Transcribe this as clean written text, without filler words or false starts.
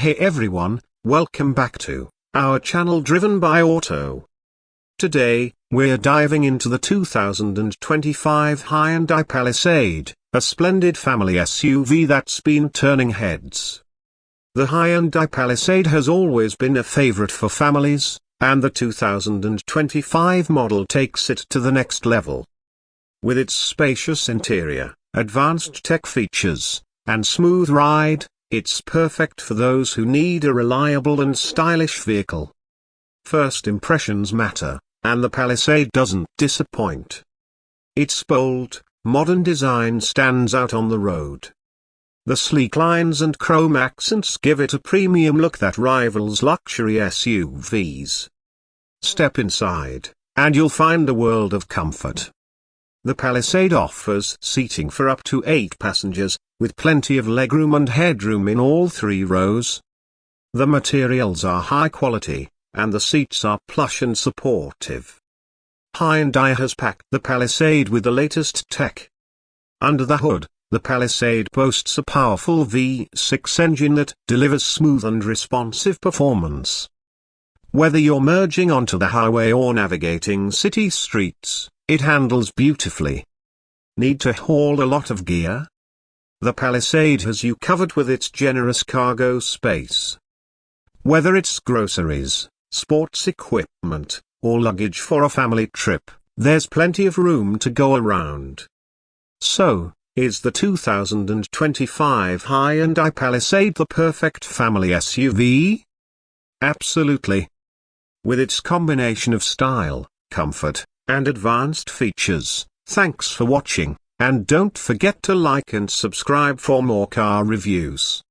Hey everyone, welcome back to our channel driven by Auto. Today, we're diving into the 2025 Hyundai Palisade, a splendid family SUV that's been turning heads. The Hyundai Palisade has always been a favorite for families, and the 2025 model takes it to the next level. With its spacious interior, advanced tech features, and smooth ride, it's perfect for those who need a reliable and stylish vehicle. First impressions matter, and the Palisade doesn't disappoint. Its bold, modern design stands out on the road. The sleek lines and chrome accents give it a premium look that rivals luxury SUVs. Step inside, and you'll find a world of comfort. The Palisade offers seating for up to 8 passengers, with plenty of legroom and headroom in all 3 rows. The materials are high quality, and the seats are plush and supportive. Hyundai has packed the Palisade with the latest tech. Under the hood, the Palisade boasts a powerful V6 engine that delivers smooth and responsive performance. Whether you're merging onto the highway or navigating city streets, it handles beautifully. Need to haul a lot of gear? The Palisade has you covered with its generous cargo space. Whether it's groceries, sports equipment, or luggage for a family trip, there's plenty of room to go around. So, is the 2025 Hyundai Palisade the perfect family SUV? Absolutely. With its combination of style, comfort, and advanced features. Thanks for watching, and don't forget to like and subscribe for more car reviews.